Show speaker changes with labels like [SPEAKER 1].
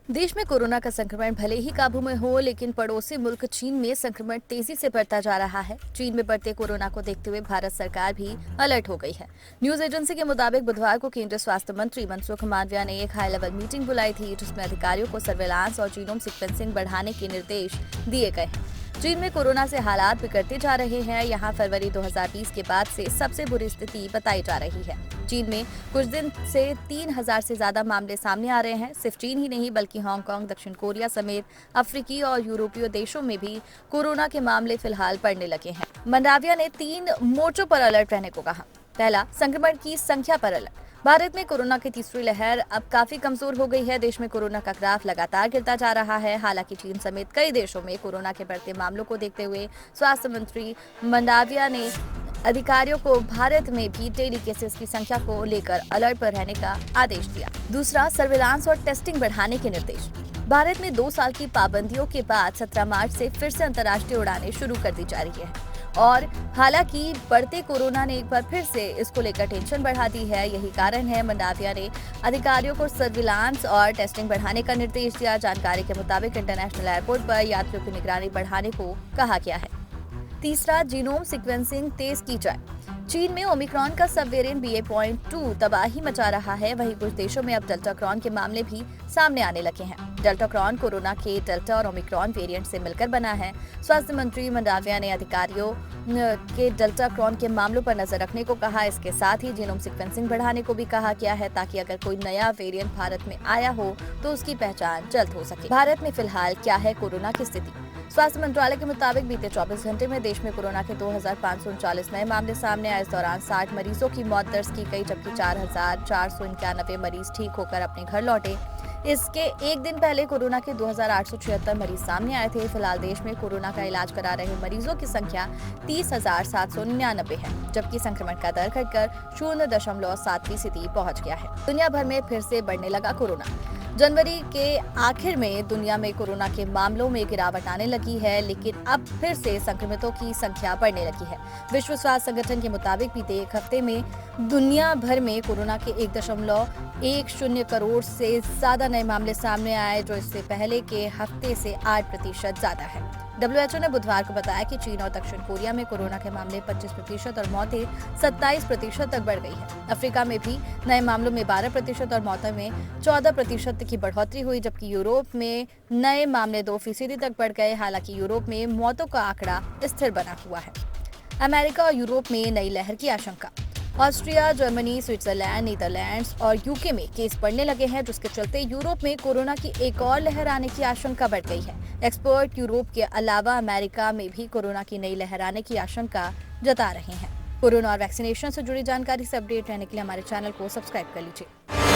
[SPEAKER 1] देश में कोरोना का संक्रमण भले ही काबू में हो, लेकिन पड़ोसी मुल्क चीन में संक्रमण तेजी से बढ़ता जा रहा है। चीन में बढ़ते कोरोना को देखते हुए भारत सरकार भी अलर्ट हो गई है। न्यूज एजेंसी के मुताबिक बुधवार को केंद्रीय स्वास्थ्य मंत्री मनसुख मांडविया ने एक हाई लेवल मीटिंग बुलाई थी, जिसमें अधिकारियों को सर्वेलांस और जीनोम सीक्वेंसिंग बढ़ाने के निर्देश दिए गए हैं। चीन में कोरोना से हालात बिगड़ते जा रहे हैं। यहाँ फरवरी 2020 के बाद से सबसे बुरी स्थिति बताई जा रही है। चीन में कुछ दिन से 3000 से ज्यादा मामले सामने आ रहे हैं। सिर्फ चीन ही नहीं, बल्कि हांगकांग, दक्षिण कोरिया समेत अफ्रीकी और यूरोपीय देशों में भी कोरोना के मामले फिलहाल बढ़ने लगे हैं। मंडाविया ने 3 मोर्चों पर अलर्ट रहने को कहा। पहला, संक्रमण की संख्या पर अलर्ट। भारत में कोरोना की तीसरी लहर अब काफी कमजोर हो गई है। देश में कोरोना का ग्राफ लगातार गिरता जा रहा है। हालांकि चीन समेत कई देशों में कोरोना के बढ़ते मामलों को देखते हुए स्वास्थ्य मंत्री मंडाविया ने अधिकारियों को भारत में भी डेली केसेस की संख्या को लेकर अलर्ट पर रहने का आदेश दिया। दूसरा, सर्विलांस और टेस्टिंग बढ़ाने के निर्देश। भारत में 2 साल की पाबंदियों के बाद 17 मार्च से फिर से अंतर्राष्ट्रीय उड़ानें शुरू कर दी जा रही है। और हालांकि बढ़ते कोरोना ने एक बार फिर से इसको लेकर टेंशन बढ़ा दी है। यही कारण है मंडाविया ने अधिकारियों को सर्विलांस और टेस्टिंग बढ़ाने का निर्देश दिया। जानकारी के मुताबिक इंटरनेशनल एयरपोर्ट पर यात्रियों की निगरानी बढ़ाने को कहा गया है। तीसरा, जीनोम सीक्वेंसिंग तेज की जाए। चीन में ओमिक्रॉन का सब वेरिएंट BA.2 तबाही मचा रहा है। वहीं कुछ देशों में अब डेल्टाक्रॉन के मामले भी सामने आने लगे हैं। डेल्टाक्रॉन कोरोना के डेल्टा और ओमिक्रॉन वेरिएंट से मिलकर बना है। स्वास्थ्य मंत्री मंडाविया ने अधिकारियों के डेल्टाक्रॉन के मामलों पर नजर रखने को कहा। इसके साथ ही जीनोम सीक्वेंसिंग बढ़ाने को भी कहा गया है, ताकि अगर कोई नया वेरिएंट भारत में आया हो तो उसकी पहचान जल्द हो सके। भारत में फिलहाल क्या है कोरोना की स्थिति? स्वास्थ्य मंत्रालय के मुताबिक बीते 24 घंटे में देश में कोरोना के 2539 नए मामले सामने आए। इस दौरान 60 मरीजों की मौत दर्ज की गई, जबकि 4491 मरीज ठीक होकर अपने घर लौटे। इसके एक दिन पहले कोरोना के 2876 मरीज सामने आए थे। फिलहाल देश में कोरोना का इलाज करा रहे मरीजों की संख्या 30,799 है, जबकि संक्रमण का दर घटकर 0.7% पहुंच गया है। दुनिया भर में फिर से बढ़ने लगा कोरोना। जनवरी के आखिर में दुनिया में कोरोना के मामलों में गिरावट आने लगी है, लेकिन अब फिर से संक्रमितों की संख्या बढ़ने लगी है। विश्व स्वास्थ्य संगठन के मुताबिक बीते एक हफ्ते में दुनिया भर में कोरोना के 1.10 करोड़ से ज्यादा नए मामले सामने आए, जो इससे पहले के हफ्ते से 8% ज्यादा है। WHO ने बुधवार को बताया कि चीन और दक्षिण कोरिया में कोरोना के मामले 25% और मौतें 27% तक बढ़ गई है। अफ्रीका में भी नए मामलों में 12% और मौतों में 14% की बढ़ोतरी हुई, जबकि यूरोप में नए मामले 2% तक बढ़ गए। हालांकि यूरोप में मौतों का आंकड़ा स्थिर बना हुआ है। अमेरिका और यूरोप में नई लहर की आशंका। ऑस्ट्रिया, जर्मनी, स्विट्जरलैंड, नीदरलैंड्स और यूके में केस बढ़ने लगे हैं, जिसके चलते यूरोप में कोरोना की एक और लहर आने की आशंका बढ़ गई है। एक्सपर्ट यूरोप के अलावा अमेरिका में भी कोरोना की नई लहर आने की आशंका जता रहे हैं। कोरोना और वैक्सीनेशन से जुड़ी जानकारी से अपडेट रहने के लिए हमारे चैनल को सब्सक्राइब कर लीजिए।